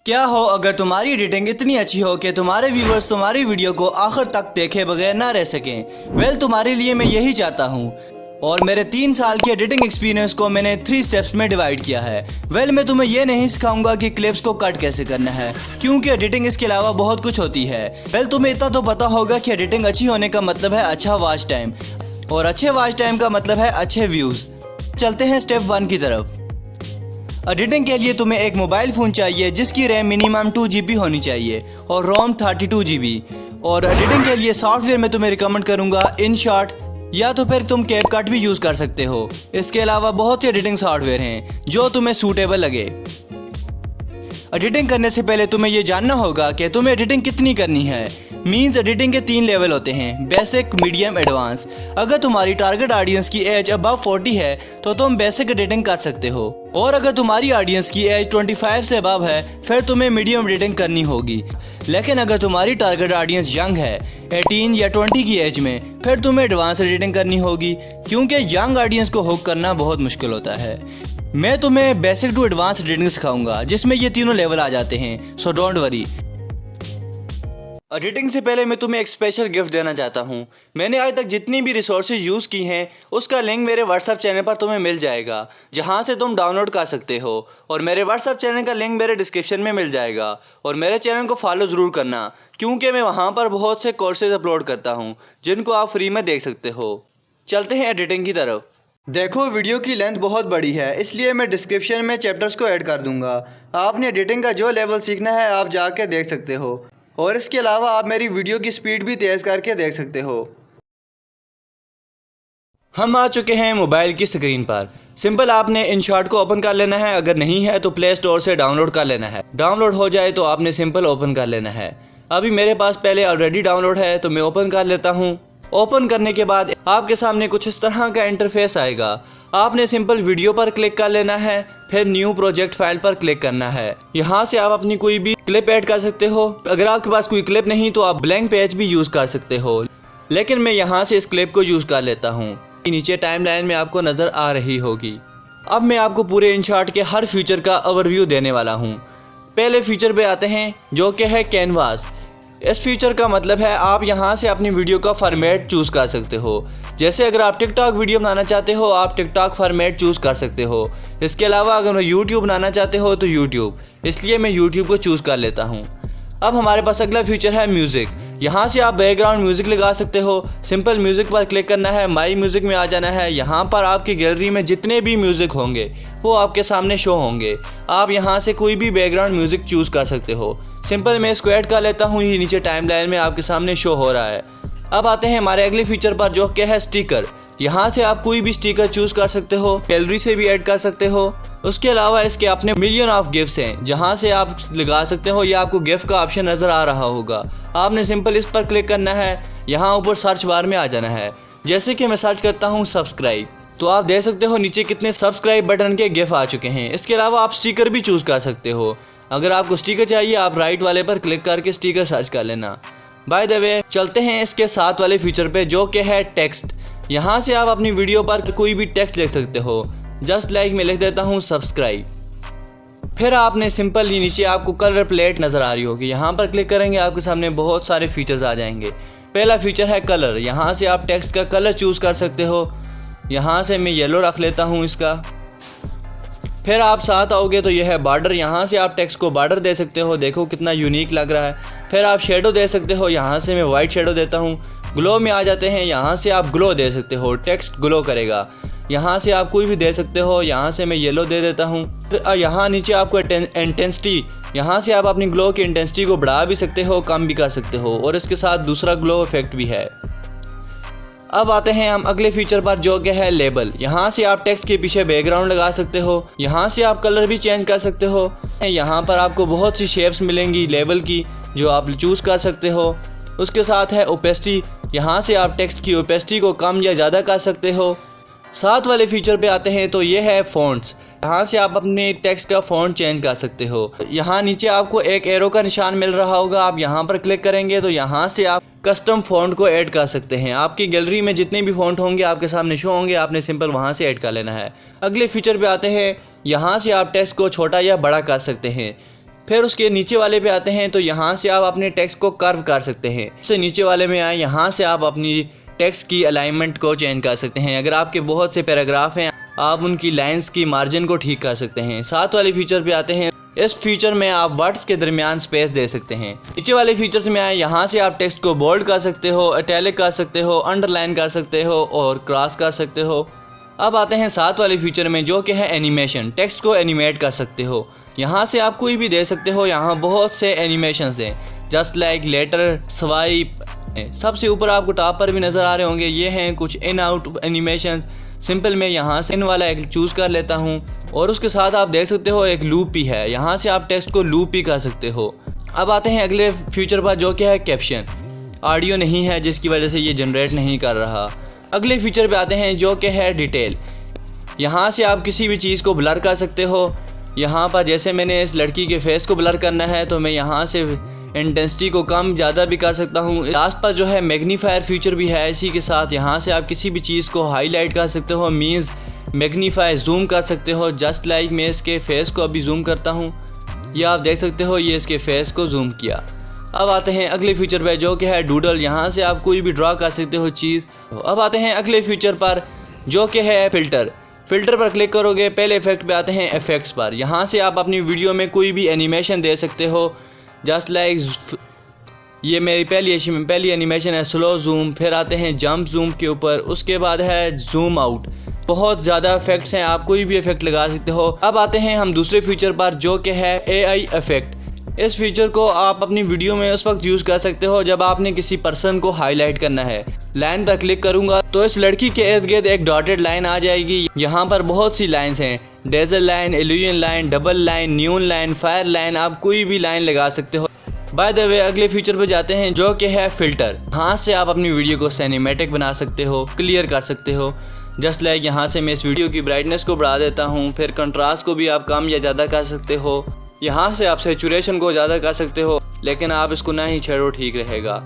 क्या हो अगर तुम्हारी एडिटिंग इतनी अच्छी हो कि तुम्हारे व्यूवर्स तुम्हारी वीडियो को आखिर तक देखे बगैर ना रह सकें। वेल तुम्हारे लिए मैं यही चाहता हूँ और मेरे 3 साल के एडिटिंग एक्सपीरियंस को मैंने 3 स्टेप्स में डिवाइड किया है। वेल मैं तुम्हें ये नहीं सिखाऊंगा कि क्लिप्स को कट कैसे करना है, क्योंकि एडिटिंग इसके अलावा बहुत कुछ होती है। वेल तुम्हें इतना तो पता होगा कि एडिटिंग अच्छी होने का मतलब है अच्छा वॉच टाइम, और अच्छे वॉच टाइम का मतलब है अच्छे व्यूज़। चलते हैं स्टेप 1 की तरफ। एडिटिंग के लिए तुम्हें एक मोबाइल फ़ोन चाहिए जिसकी रैम मिनिमम 2 GB होनी चाहिए और रोम 32 GB। और एडिटिंग के लिए सॉफ्टवेयर मैं तुम्हें रिकमेंड करूंगा InShot, या तो फिर तुम CapCut भी यूज़ कर सकते हो। इसके अलावा बहुत से एडिटिंग सॉफ्टवेयर हैं जो तुम्हें सूटेबल लगे। एडिटिंग करने से पहले तुम्हें ये जानना होगा कि तुम्हें एडिटिंग कितनी करनी है। मींस एडिटिंग के 3 लेवल होते हैं, बेसिक, मीडियम, एडवांस। अगर तुम्हारी टारगेट ऑडियंस की एज अबव 40 है तो तुम बेसिक एडिटिंग कर सकते हो, और अगर तुम्हारी ऑडियंस की एज 25 से अबव है फिर तुम्हें मीडियम एडिटिंग करनी होगी। लेकिन अगर तुम्हारी टारगेट ऑडियंस यंग है, 18 या 20 की एज में, फिर तुम्हें एडवांस एडिटिंग करनी होगी, क्योंकि यंग ऑडियंस को हुक करना बहुत मुश्किल होता है। मैं तुम्हें बेसिक टू एडवांस एडिटिंग सिखाऊंगा जिसमें ये तीनों लेवल आ जाते हैं, सो डोंट वरी। एडिटिंग से पहले मैं तुम्हें एक स्पेशल गिफ्ट देना चाहता हूँ। मैंने आज तक जितनी भी रिसोर्सेज यूज़ की हैं उसका लिंक मेरे व्हाट्सएप चैनल पर तुम्हें मिल जाएगा, जहाँ से तुम डाउनलोड कर सकते हो, और मेरे व्हाट्सएप चैनल का लिंक मेरे डिस्क्रिप्शन में मिल जाएगा। और मेरे चैनल को फॉलो ज़रूर करना, क्योंकि मैं वहाँ पर बहुत से कोर्सेज अपलोड करता हूँ जिनको आप फ्री में देख सकते हो। चलते हैं एडिटिंग की तरफ। देखो वीडियो की लेंथ बहुत बड़ी है, इसलिए मैं डिस्क्रिप्शन में चैप्टर्स को ऐड कर दूंगा। आपने एडिटिंग का जो लेवल सीखना है आप जाके देख सकते हो, और इसके अलावा आप मेरी वीडियो की स्पीड भी तेज़ करके देख सकते हो। हम आ चुके हैं मोबाइल की स्क्रीन पर। सिंपल आपने InShot को ओपन कर लेना है, अगर नहीं है तो प्ले स्टोर से डाउनलोड कर लेना है। डाउनलोड हो जाए तो आपने सिंपल ओपन कर लेना है। अभी मेरे पास पहले ऑलरेडी डाउनलोड है तो मैं ओपन कर लेता हूँ। ओपन करने के बाद आपके सामने कुछ इस तरह का इंटरफेस आएगा। आपने सिंपल वीडियो पर क्लिक कर लेना है, फिर न्यू प्रोजेक्ट फाइल पर क्लिक करना है। यहाँ से आप अपनी कोई भी क्लिप ऐड कर सकते हो। अगर आपके पास कोई क्लिप नहीं तो आप ब्लैंक पेज भी यूज़ कर सकते हो, लेकिन मैं यहाँ से इस क्लिप को यूज़ कर लेता हूँ। नीचे टाइमलाइन में आपको नज़र आ रही होगी। अब मैं आपको पूरे InShot के हर फीचर का ओवरव्यू देने वाला हूँ। पहले फीचर पे आते हैं जो कि है कैनवास। इस फीचर का मतलब है आप यहाँ से अपनी वीडियो का फॉर्मेट चूज़ कर सकते हो। जैसे अगर आप टिकटॉक वीडियो बनाना चाहते हो आप टिकटॉक फॉर्मेट चूज़ कर सकते हो। इसके अलावा अगर यूट्यूब बनाना चाहते हो तो यूट्यूब, इसलिए मैं यूट्यूब को चूज़ कर लेता हूँ। अब हमारे पास अगला फीचर है म्यूज़िक। यहाँ से आप बैकग्राउंड म्यूज़िक लगा सकते हो। सिंपल म्यूज़िक पर क्लिक करना है, माई म्यूज़िक में आ जाना है। यहाँ पर आपकी गैलरी में जितने भी म्यूज़िक होंगे वो आपके सामने शो होंगे। आप यहाँ से कोई भी बैकग्राउंड म्यूज़िक चूज़ कर सकते हो। सिंपल मैं इसको ऐड कर लेता हूँ, ये नीचे टाइमलाइन में आपके सामने शो हो रहा है। अब आते हैं हमारे अगले फीचर पर जो कि है स्टिकर। यहाँ से आप कोई भी स्टिकर चूज़ कर सकते हो, गैलरी से भी ऐड कर सकते हो। उसके अलावा इसके अपने मिलियन ऑफ गिफ्ट्स हैं जहाँ से आप लगा सकते हो, या आपको गिफ्ट का ऑप्शन नज़र आ रहा होगा। आपने सिंपल इस पर क्लिक करना है, यहाँ ऊपर सर्च बार में आ जाना है। जैसे कि मैं सर्च करता हूँ सब्सक्राइब, तो आप देख सकते हो नीचे कितने सब्सक्राइब बटन के गिफ्ट आ चुके हैं। इसके अलावा आप स्टिकर भी चूज़ कर सकते हो। अगर आपको स्टिकर चाहिए आप राइट वाले पर क्लिक करके स्टिकर सर्च कर लेना। बाय द वे चलते हैं इसके साथ वाले फीचर पे जो कि है टेक्स्ट। यहाँ से आप अपनी वीडियो पर कोई भी टेक्स्ट लिख सकते हो। जस्ट लाइक मैं लिख देता हूँ सब्सक्राइब। फिर आपने सिंपल ही नीचे आपको कलर प्लेट नज़र आ रही होगी, यहाँ पर क्लिक करेंगे आपके सामने बहुत सारे फीचर्स आ जाएंगे। पहला फीचर है कलर। यहाँ से आप टेक्स्ट का कलर चूज़ कर सकते हो। यहाँ से मैं येलो रख लेता हूँ इसका। फिर आप साथ आओगे तो यह है बॉर्डर। यहाँ से आप टेक्स्ट को बॉर्डर दे सकते हो, देखो कितना यूनिक लग रहा है। फिर आप शेडो दे सकते हो, यहाँ से मैं वाइट शेडो देता हूँ। ग्लो में आ जाते हैं, यहाँ से आप ग्लो दे सकते हो, टेक्स्ट ग्लो करेगा। यहाँ से आप कोई भी दे सकते हो, यहाँ से मैं येलो दे देता हूँ। फिर यहाँ नीचे आपको इंटेंसिटी, यहाँ से आप अपनी ग्लो की इंटेंसिटी को बढ़ा भी सकते हो, कम भी कर सकते हो, और इसके साथ दूसरा ग्लो इफेक्ट भी है। अब आते हैं हम अगले फीचर पर जो कि है लेबल। यहाँ से आप टेक्स्ट के पीछे बैकग्राउंड लगा सकते हो। यहाँ से आप कलर भी चेंज कर सकते हो। यहाँ पर आपको बहुत सी शेप्स मिलेंगी लेबल की जो आप चूज़ कर सकते हो। उसके साथ है ओपेसिटी। यहाँ से आप टेक्स्ट की ओपेसिटी को कम या ज़्यादा कर सकते हो। साथ वाले फीचर पे आते हैं तो ये है फ़ॉन्ट्स। यहाँ से आप अपने टेक्स्ट का फ़ॉन्ट चेंज कर सकते हो। यहाँ नीचे आपको एक एरो का निशान मिल रहा होगा, आप यहाँ पर क्लिक करेंगे तो यहाँ से आप कस्टम फ़ॉन्ट को ऐड कर सकते हैं। आपकी गैलरी में जितने भी फ़ॉन्ट होंगे आपके सामने शो होंगे, आपने सिंपल वहाँ से ऐड कर लेना है। अगले फीचर पे आते हैं, यहाँ से आप टेक्स्ट को छोटा या बड़ा कर सकते हैं। फिर उसके नीचे वाले पे आते हैं तो यहाँ से आप अपने टेक्स्ट को कर्व कर सकते हैं। उससे नीचे वाले में आए, यहाँ से आप अपनी टेक्स्ट की अलाइनमेंट को चेंज कर सकते हैं। अगर आपके बहुत से पैराग्राफ हैं, आप उनकी लाइंस की मार्जिन को ठीक कर सकते हैं। साथ वाले फीचर पे आते हैं। इस फीचर में आप वर्ड्स के दरमियान स्पेस दे सकते हैं। नीचे वाले फीचर्स में आए, यहाँ से आप टेक्स्ट को बोल्ड कर सकते हो, इटैलिक कर सकते हो, अंडरलाइन कर सकते हो और क्रॉस कर सकते हो। अब आते हैं साथ वाले फीचर में, जो कि है एनिमेशन। टेक्स्ट को एनिमेट कर सकते हो। यहाँ से आप कोई भी दे सकते हो। यहाँ बहुत से एनिमेशंस हैं, जस्ट लाइक, लेटर, स्वाइप। सबसे ऊपर आपको टॉप पर भी नज़र आ रहे होंगे, ये हैं कुछ इन आउट एनिमेशंस। सिंपल मैं यहाँ से इन वाला एक चूज़ कर लेता हूँ और उसके साथ आप देख सकते हो एक लूप भी है। यहाँ से आप टेक्स्ट को लूप भी कर सकते हो। अब आते हैं अगले फीचर पर, जो कि है कैप्शन। ऑडियो नहीं है जिसकी वजह से ये जनरेट नहीं कर रहा। अगले फीचर पे आते हैं, जो कि है डिटेल। यहाँ से आप किसी भी चीज़ को ब्लर कर सकते हो। यहाँ पर जैसे मैंने इस लड़की के फेस को ब्लर करना है तो मैं यहाँ से इंटेंसिटी को कम ज़्यादा भी कर सकता हूँ। लास्ट पर जो है मैग्नीफायर फीचर भी है इसी के साथ। यहाँ से आप किसी भी चीज़ को हाईलाइट कर सकते हो, मीन्स मैग्नीफाई, जूम कर सकते हो। जस्ट लाइक मैं इसके फेस को अभी जूम करता हूँ, ये आप देख सकते हो, ये इसके फेस को जूम किया। अब आते हैं अगले फीचर पर, जो कि है डूडल। यहाँ से आप कोई भी ड्रा कर सकते हो चीज़। अब आते हैं अगले फीचर पर, जो कि है फ़िल्टर। फ़िल्टर पर क्लिक करोगे, पहले इफेक्ट पे आते हैं इफेक्ट्स पर। यहाँ से आप अपनी वीडियो में कोई भी एनिमेशन दे सकते हो। जस्ट लाइक ये मेरी पहली एनिमेशन है स्लो जूम। फिर आते हैं जंप जूम के ऊपर, उसके बाद है जूम आउट। बहुत ज़्यादा इफेक्ट्स हैं, आप कोई भी इफेक्ट लगा सकते हो। अब आते हैं हम दूसरे फीचर पर, जो कि है AI इफेक्ट। इस फीचर को आप अपनी वीडियो में उस वक्त यूज़ कर सकते हो जब आपने किसी पर्सन को हाईलाइट करना है। लाइन पर क्लिक करूंगा तो इस लड़की के इर्द गिर्द एक डॉटेड लाइन आ जाएगी। यहाँ पर बहुत सी लाइंस हैं, desert line, illusion line, double line, न्यून लाइन, फायर लाइन। आप कोई भी लाइन लगा सकते हो। बाय द वे अगले फीचर पर जाते हैं, जो कि है फ़िल्टर। यहाँ से आप अपनी वीडियो को सिनेमैटिक बना सकते हो, क्लियर कर सकते हो। जस्ट लाइक यहाँ से मैं इस वीडियो की ब्राइटनेस को बढ़ा देता हूँ। फिर कंट्रास्ट को भी आप कम या ज़्यादा कर सकते हो। यहाँ से आप सैचुरेशन को ज़्यादा कर सकते हो, लेकिन आप इसको ना ही छेड़ो, ठीक रहेगा।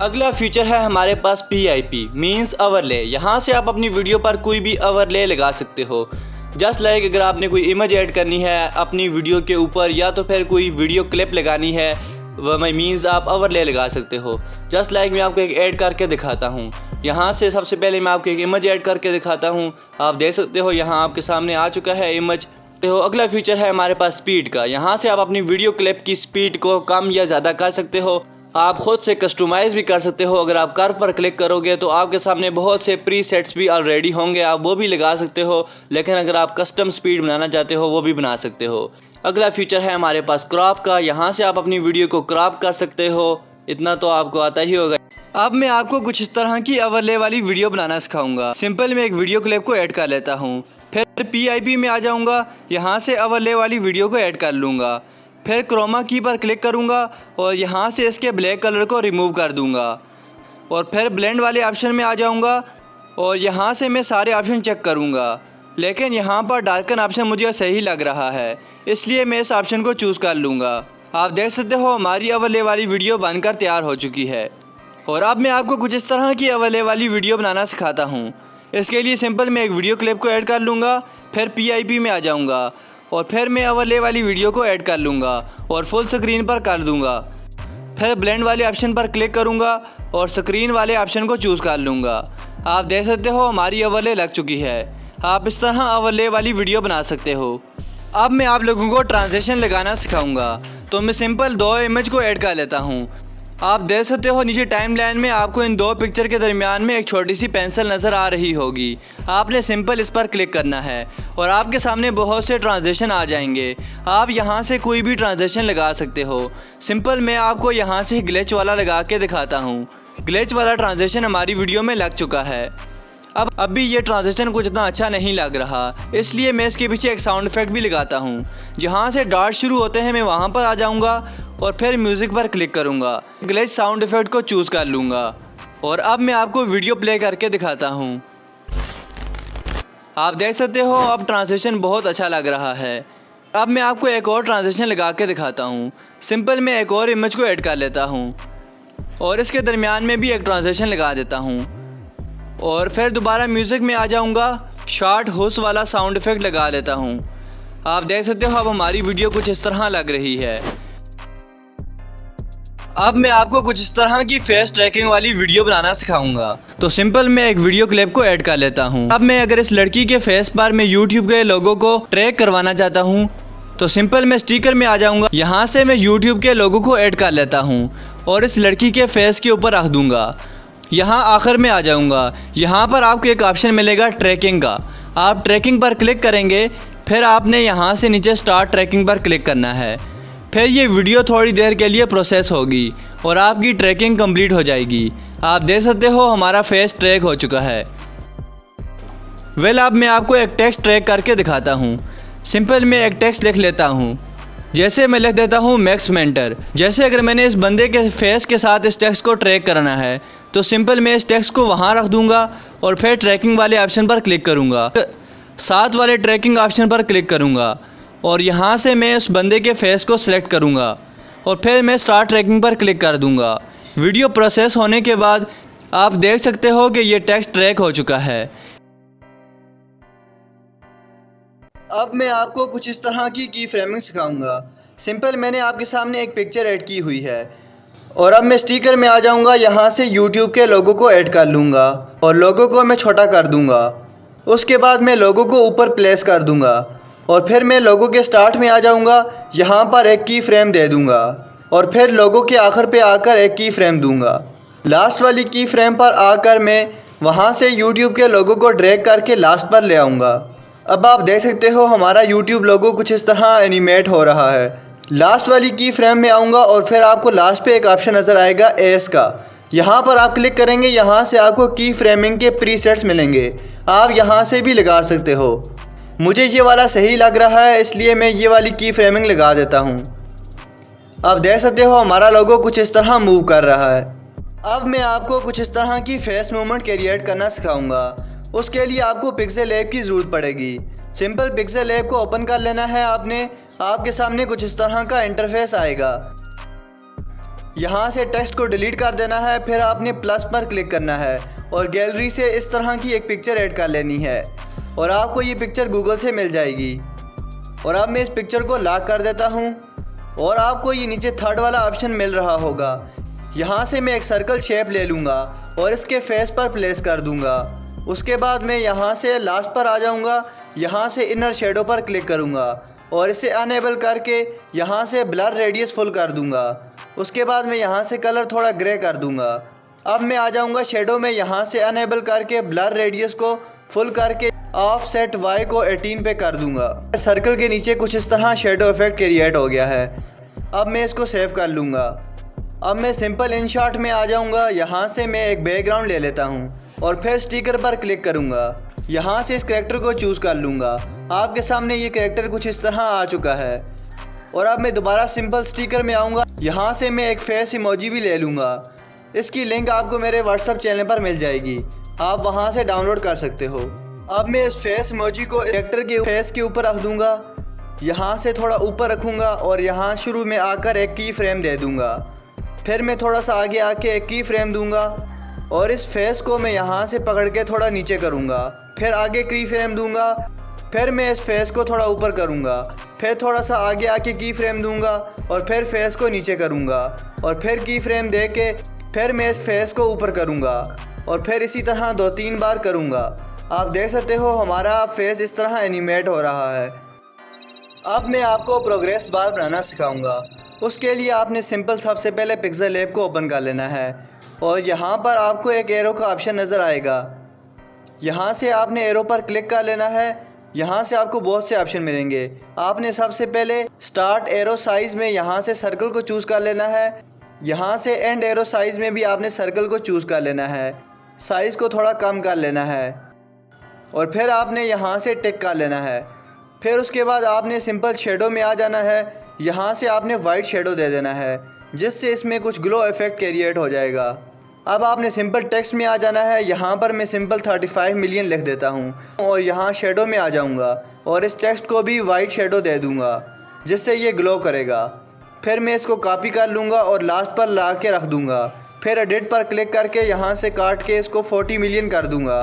अगला फीचर है हमारे पास PIP, मीन्स ओवरले। यहाँ से आप अपनी वीडियो पर कोई भी ओवरले लगा सकते हो। जस्ट लाइक अगर आपने कोई इमेज ऐड करनी है अपनी वीडियो के ऊपर, या तो फिर कोई वीडियो क्लिप लगानी है, वह मीन्स आप ओवरले लगा सकते हो। जस्ट लाइक मैं आपको एक ऐड करके दिखाता हूँ। यहाँ से सबसे पहले मैं आपको एक इमेज ऐड करके दिखाता हूँ। आप देख सकते हो यहाँ आपके सामने आ चुका है इमेज। तो अगला फीचर है हमारे पास स्पीड का। यहाँ से आप अपनी वीडियो क्लिप की स्पीड को कम या ज़्यादा कर सकते हो। आप खुद से कस्टमाइज़ भी कर सकते हो। अगर आप कर्व पर क्लिक करोगे तो आपके सामने बहुत से प्रीसेट्स भी ऑलरेडी होंगे, आप वो भी लगा सकते हो। लेकिन अगर आप कस्टम स्पीड बनाना चाहते हो वो भी बना सकते हो। अगला फीचर है हमारे पास क्रॉप का। यहाँ से आप अपनी वीडियो को क्रॉप कर सकते हो, इतना तो आपको आता ही होगा। अब मैं आपको कुछ इस तरह की ओवरले वाली वीडियो बनाना सिखाऊंगा। सिंपल मैं एक वीडियो क्लिप को ऐड कर लेता हूँ, फिर PIP में आ जाऊँगा। यहाँ से ओवरले वाली वीडियो को ऐड कर लूँगा, फिर क्रोमा की पर क्लिक करूँगा और यहाँ से इसके ब्लैक कलर को रिमूव कर दूँगा और फिर ब्लेंड वाले ऑप्शन में आ जाऊँगा और यहाँ से मैं सारे ऑप्शन चेक करूँगा। लेकिन यहाँ पर डार्कन ऑप्शन मुझे सही लग रहा है, इसलिए मैं इस ऑप्शन को चूज़ कर लूँगा। आप देख सकते हो हमारी ओवरले वाली वीडियो बनकर तैयार हो चुकी है। और अब मैं आपको कुछ इस तरह की ओवरले वाली वीडियो बनाना सिखाता हूँ। इसके लिए सिंपल मैं एक वीडियो क्लिप को ऐड कर लूँगा, फिर PIP में आ जाऊँगा और फिर मैं ओवरले वाली वीडियो को ऐड कर लूँगा और फुल स्क्रीन पर कर दूँगा। फिर ब्लेंड वाले ऑप्शन पर क्लिक करूँगा और स्क्रीन वाले ऑप्शन को चूज़ कर लूँगा। आप देख सकते हो हमारी ओवरले लग चुकी है। आप इस तरह ओवरले वाली वीडियो बना सकते हो। अब मैं आप लोगों को ट्रांजिशन लगाना सिखाऊंगा। तो मैं सिंपल दो इमेज को ऐड कर लेता हूँ। आप देख सकते हो नीचे टाइमलाइन में आपको इन दो पिक्चर के दरमियान में एक छोटी सी पेंसिल नज़र आ रही होगी। आपने सिंपल इस पर क्लिक करना है और आपके सामने बहुत से ट्रांजिशन आ जाएंगे। आप यहां से कोई भी ट्रांजिशन लगा सकते हो। सिंपल मैं आपको यहां से ग्लिच वाला लगा के दिखाता हूं। ग्लिच वाला ट्रांजिशन हमारी वीडियो में लग चुका है। अब भी ये ट्रांजिशन कुछ इतना अच्छा नहीं लग रहा, इसलिए मैं इसके पीछे एक साउंड इफेक्ट भी लगाता हूँ। जहाँ से डॉट शुरू होते हैं मैं वहाँ पर आ जाऊँगा और फिर म्यूज़िक पर क्लिक करूँगा। ग्लिच साउंड इफेक्ट को चूज़ कर लूँगा और अब मैं आपको वीडियो प्ले करके दिखाता हूँ। आप देख सकते हो अब ट्रांजिशन बहुत अच्छा लग रहा है। अब मैं आपको एक और ट्रांजिशन लगा के दिखाता हूँ। सिंपल मैं एक और इमेज को ऐड कर लेता हूँ और इसके दरमियान में भी एक ट्रांजिशन लगा देता हूँ और फिर दोबारा म्यूज़िक में आ जाऊँगा। शॉर्ट हुस वाला साउंड इफेक्ट लगा लेता हूँ। आप देख सकते हो अब हमारी वीडियो कुछ इस तरह लग रही है। अब मैं आपको कुछ इस तरह की फेस ट्रैकिंग वाली वीडियो बनाना सिखाऊंगा। तो सिंपल मैं एक वीडियो क्लिप को ऐड कर लेता हूं। अब मैं अगर इस लड़की के फेस पर मैं यूट्यूब के लोगों को ट्रैक करवाना चाहता हूं तो सिंपल मैं स्टिकर में आ जाऊंगा। यहाँ से मैं यूट्यूब के लोगों को ऐड कर लेता हूँ और इस लड़की के फेस के ऊपर रख दूंगा। यहाँ आखिर में आ जाऊंगा। यहाँ पर आपको एक ऑप्शन मिलेगा ट्रैकिंग का। आप ट्रैकिंग पर क्लिक करेंगे, फिर आपने यहाँ से नीचे स्टार्ट ट्रैकिंग पर क्लिक करना है। फिर ये वीडियो थोड़ी देर के लिए प्रोसेस होगी और आपकी ट्रैकिंग कंप्लीट हो जाएगी। आप देख सकते हो हमारा फेस ट्रैक हो चुका है। अब मैं आपको एक टेक्स्ट ट्रैक करके दिखाता हूँ। सिंपल मैं एक टेक्स्ट लिख लेता हूँ। जैसे मैं लिख देता हूँ मैक्स मेंटर। जैसे अगर मैंने इस बंदे के फेस के साथ इस टेक्स्ट को ट्रैक करना है तो सिंपल मैं इस टेक्स्ट को वहाँ रख दूँगा और फिर ट्रैकिंग वाले ऑप्शन पर क्लिक करूँगा। साथ वाले ट्रैकिंग ऑप्शन पर क्लिक करूँगा और यहाँ से मैं उस बंदे के फेस को सिलेक्ट करूँगा और फिर मैं स्टार्ट ट्रैकिंग पर क्लिक कर दूँगा। वीडियो प्रोसेस होने के बाद आप देख सकते हो कि ये टेक्स्ट ट्रैक हो चुका है। अब मैं आपको कुछ इस तरह की फ्रेमिंग सिखाऊंगा। सिंपल मैंने आपके सामने एक पिक्चर ऐड की हुई है और अब मैं स्टिकर में आ जाऊंगा। यहाँ से यूट्यूब के लोगों को ऐड कर लूँगा और लोगों को मैं छोटा कर दूँगा। उसके बाद मैं लोगों को ऊपर प्लेस कर दूँगा और फिर मैं लोगों के स्टार्ट में आ जाऊँगा। यहाँ पर एक की फ्रेम दे दूँगा और फिर लोगों के आखिर पे आकर एक की फ्रेम दूँगा। लास्ट वाली की फ्रेम पर आकर मैं वहाँ से यूट्यूब के लोगों को ड्रैग करके लास्ट पर ले आऊँगा। अब आप देख सकते हो हमारा यूट्यूब लोगो कुछ इस तरह एनिमेट हो रहा है। लास्ट वाली की फ्रेम में आऊँगा और फिर आपको लास्ट पे एक ऑप्शन नज़र आएगा एस का। यहाँ पर आप क्लिक करेंगे। यहाँ से आपको की फ्रेमिंग के प्रीसेट्स मिलेंगे। आप यहाँ से भी लगा सकते हो। मुझे ये वाला सही लग रहा है इसलिए मैं ये वाली की फ्रेमिंग लगा देता हूँ। आप देख सकते हो हमारा लोगो कुछ इस तरह मूव कर रहा है। अब मैं आपको कुछ इस तरह की फेस मूवमेंट क्रिएट करना सिखाऊंगा। उसके लिए आपको पिक्सेल लैब की ज़रूरत पड़ेगी। सिंपल पिक्सेल लैब को ओपन कर लेना है आपने। आपके सामने कुछ इस तरह का इंटरफेस आएगा। यहाँ से टेक्स्ट को डिलीट कर देना है। फिर आपने प्लस पर क्लिक करना है और गैलरी से इस तरह की एक पिक्चर ऐड कर लेनी है और आपको ये पिक्चर गूगल से मिल जाएगी। और अब मैं इस पिक्चर को लॉक कर देता हूँ और आपको ये नीचे थर्ड वाला ऑप्शन मिल रहा होगा। यहाँ से मैं एक सर्कल शेप ले लूँगा और इसके फेस पर प्लेस कर दूँगा। उसके बाद मैं यहाँ से लास्ट पर आ जाऊँगा। यहाँ से इनर शेडो पर क्लिक करूँगा और इसे अनेबल करके यहाँ से ब्लर रेडियस फुल कर दूँगा। उसके बाद मैं यहाँ से कलर थोड़ा ग्रे कर दूँगा। अब मैं आ जाऊँगा शेडो में। यहाँ से अनेबल करके ब्लर रेडियस को फुल करके ऑफसेट वाई को 18 पे कर दूँगा। सर्कल के नीचे कुछ इस तरह शेडो इफेक्ट क्रिएट हो गया है। अब मैं इसको सेव कर लूँगा। अब मैं सिंपल इन शॉट में आ जाऊँगा। यहाँ से मैं एक बैकग्राउंड ले लेता हूँ और फिर स्टिकर पर क्लिक करूँगा। यहाँ से इस कैरेक्टर को चूज़ कर लूँगा। आपके सामने ये कैरेक्टर कुछ इस तरह आ चुका है। और अब मैं दोबारा सिंपल स्टिकर में आऊँगा। यहाँ से मैं एक फेस इमोजी भी ले लूँगा। इसकी लिंक आपको मेरे व्हाट्सएप चैनल पर मिल जाएगी। आप वहाँ से डाउनलोड कर सकते हो। अब मैं इस फेस इमोजी को कैरेक्टर के फेस के ऊपर रख दूँगा। यहाँ से थोड़ा ऊपर रखूँगा और यहाँ शुरू में आकर एक की फ्रेम दे दूँगा। फिर मैं थोड़ा सा आगे आके एक की फ्रेम दूँगा और इस फेस को मैं यहाँ से पकड़ के थोड़ा नीचे करूँगा। फिर आगे की फ्रेम दूँगा। फिर मैं इस फेस को थोड़ा ऊपर करूँगा। फिर थोड़ा सा आगे आके की फ्रेम दूँगा और फिर फेस को नीचे करूँगा और फिर की फ्रेम दे के फिर मैं इस फेस को ऊपर करूँगा और फिर इसी तरह 2-3 बार करूँगा। आप देख सकते हो हमारा फेस इस तरह एनिमेट हो रहा है। अब मैं आपको प्रोग्रेस बार बनाना सिखाऊंगा। उसके लिए आपने सिंपल सबसे पहले पिक्सेल लैब को ओपन कर लेना है और यहाँ पर आपको एक एरो का ऑप्शन नज़र आएगा। यहाँ से आपने एरो पर क्लिक कर लेना है। यहाँ से आपको बहुत से ऑप्शन मिलेंगे। आपने सबसे पहले स्टार्ट एरो साइज़ में यहाँ से सर्कल को चूज़ कर लेना है। यहाँ से एंड एरो साइज़ में भी आपने सर्कल को चूज़ कर लेना है। साइज़ को थोड़ा कम कर लेना है और फिर आपने यहाँ से टिक कर लेना है। फिर उसके बाद आपने सिंपल शेडो में आ जाना है। यहाँ से आपने वाइट शेडो दे देना है जिससे इसमें कुछ ग्लो इफेक्ट क्रिएट हो जाएगा। अब आपने सिंपल टेक्स्ट में आ जाना है। यहाँ पर मैं सिंपल 35 मिलियन लिख देता हूँ और यहाँ शेडो में आ जाऊँगा और इस टेक्स्ट को भी वाइट शेडो दे दूँगा जिससे ये ग्लो करेगा। फिर मैं इसको कॉपी कर लूँगा और लास्ट पर ला के रख दूँगा। फिर एडिट पर क्लिक करके यहाँ से काट के इसको 40 मिलियन कर दूँगा।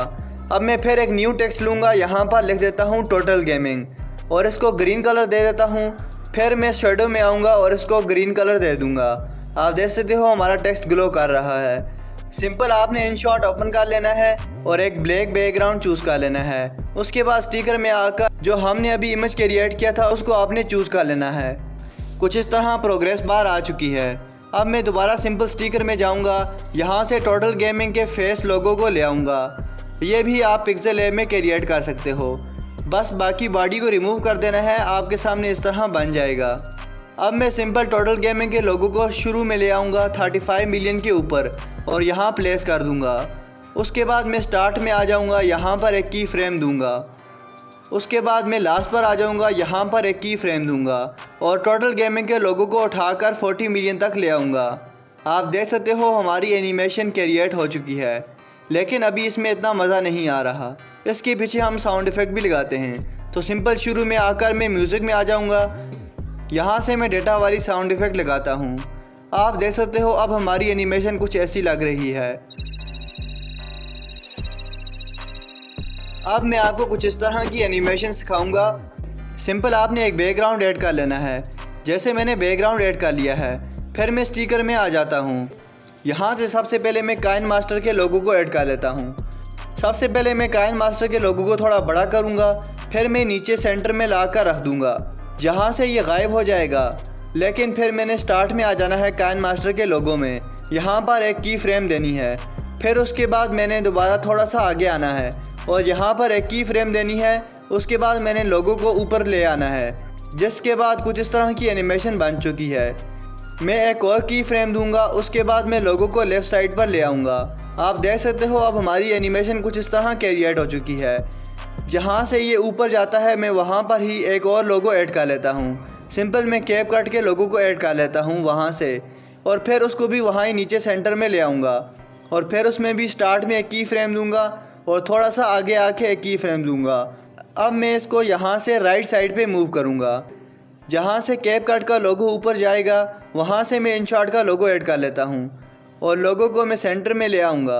अब मैं फिर एक न्यू टेक्स्ट लूँगा। यहाँ पर लिख देता हूँ टोटल गेमिंग और इसको ग्रीन कलर दे देता हूँ। फिर मैं शेडो में आऊँगा और इसको ग्रीन कलर दे दूँगा। आप देख सकते हो हमारा टेक्स्ट ग्लो कर रहा है। सिंपल आपने InShot ओपन कर लेना है और एक ब्लैक बैकग्राउंड चूज़ कर लेना है। उसके बाद स्टिकर में आकर जो हमने अभी इमेज क्रिएट किया था उसको आपने चूज़ कर लेना है। कुछ इस तरह प्रोग्रेस बार आ चुकी है। अब मैं दोबारा सिंपल स्टिकर में जाऊंगा, यहाँ से टोटल गेमिंग के फेस लोगो को ले आऊँगा। ये भी आप पिक्सेल लैब में क्रिएट कर सकते हो। बस बाकी बॉडी को रिमूव कर देना है, आपके सामने इस तरह बन जाएगा। अब मैं सिंपल टोटल गेमिंग के लोगों को शुरू में ले आऊँगा 35 मिलियन के ऊपर और यहाँ प्लेस कर दूँगा। उसके बाद मैं स्टार्ट में आ जाऊँगा, यहाँ पर एक की फ्रेम दूँगा। उसके बाद मैं लास्ट पर आ जाऊँगा, यहाँ पर एक की फ्रेम दूँगा और टोटल गेमिंग के लोगों को उठाकर 40 मिलियन तक ले आऊँगा। आप देख सकते हो हमारी एनिमेशन क्रिएट हो चुकी है, लेकिन अभी इसमें इतना मज़ा नहीं आ रहा। इसके पीछे हम साउंड इफ़ेक्ट भी लगाते हैं। तो सिंपल शुरू में आकर मैं म्यूज़िक में आ जाऊँगा, यहाँ से मैं डेटा वाली साउंड इफ़ेक्ट लगाता हूँ। आप देख सकते हो अब हमारी एनिमेशन कुछ ऐसी लग रही है। अब मैं आपको कुछ इस तरह की एनिमेशन सिखाऊंगा। सिंपल आपने एक बैकग्राउंड ऐड कर लेना है। जैसे मैंने बैकग्राउंड ऐड कर लिया है, फिर मैं स्टिकर में आ जाता हूँ। यहाँ से सबसे पहले मैं काइन मास्टर के लोगो को ऐड कर लेता हूँ। सबसे पहले मैं काइन मास्टर के लोगो को थोड़ा बड़ा करूँगा, फिर मैं नीचे सेंटर में ला कर रख दूँगा, जहाँ से ये गायब हो जाएगा। लेकिन फिर मैंने स्टार्ट में आ जाना है काइन मास्टर के लोगो में, यहाँ पर एक की फ्रेम देनी है। फिर उसके बाद मैंने दोबारा थोड़ा सा आगे आना है और यहाँ पर एक की फ्रेम देनी है। उसके बाद मैंने लोगो को ऊपर ले आना है, जिसके बाद कुछ इस तरह की एनिमेशन बन चुकी है। मैं एक और की फ्रेम दूंगा, उसके बाद मैं लोगो को लेफ़्ट साइड पर ले आऊँगा। आप देख सकते हो अब हमारी एनिमेशन कुछ इस तरह क्रिएट हो चुकी है। जहाँ से ये ऊपर जाता है मैं वहाँ पर ही एक और लोगो ऐड कर लेता हूँ। सिंपल मैं कैप कट के लोगों को ऐड कर लेता हूँ वहाँ से, और फिर उसको भी वहाँ ही नीचे सेंटर में ले आऊँगा और फिर उसमें भी स्टार्ट में एक की फ्रेम दूँगा और थोड़ा सा आगे आके एक की फ्रेम दूँगा। अब मैं इसको यहाँ से राइट साइड पे मूव करूँगा। जहाँ से कैप कट का लोगो ऊपर जाएगा वहाँ से मैं InShot का लोगो ऐड कर लेता हूँ और लोगो को मैं सेंटर में ले आऊँगा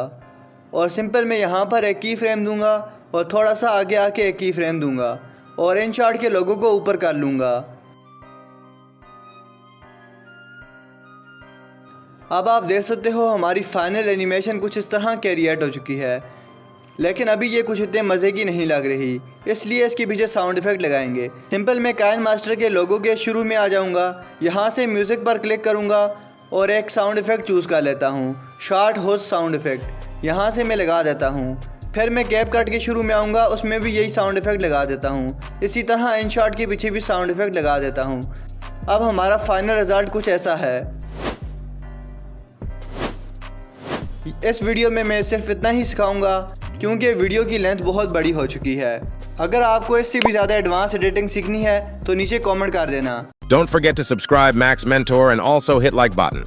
और सिंपल मैं यहाँ पर एक की फ्रेम दूँगा और थोड़ा सा आगे आके एक की फ्रेम दूँगा और InShot के लोगो को ऊपर कर लूँगा। अब आप देख सकते हो हमारी फाइनल एनिमेशन कुछ इस तरह क्रिएट हो चुकी है, लेकिन अभी ये कुछ इतने मज़े की नहीं लग रही, इसलिए इसके पीछे साउंड इफ़ेक्ट लगाएंगे। सिंपल मैं काइन मास्टर के लोगो के शुरू में आ जाऊंगा, यहाँ से म्यूज़िक पर क्लिक करूँगा और एक साउंड इफ़ेक्ट चूज़ कर लेता हूँ, शॉर्ट होस्ट साउंड इफ़ेक्ट। यहाँ से मैं लगा देता हूँ। फिर मैं कैप कट के शुरू में आऊँगा, उसमें भी यही साउंड इफ़ेक्ट लगा देता हूँ। इसी तरह InShot के पीछे भी साउंड इफ़ेक्ट लगा देता हूँ। अब हमारा फाइनल रिज़ल्ट कुछ ऐसा है। इस वीडियो में मैं सिर्फ इतना ही सिखाऊंगा क्योंकि वीडियो की लेंथ बहुत बड़ी हो चुकी है। अगर आपको इससे भी ज़्यादा एडवांस एडिटिंग सीखनी है तो नीचे कमेंट कर देना। Don't forget to subscribe Max Mentor and also hit like button.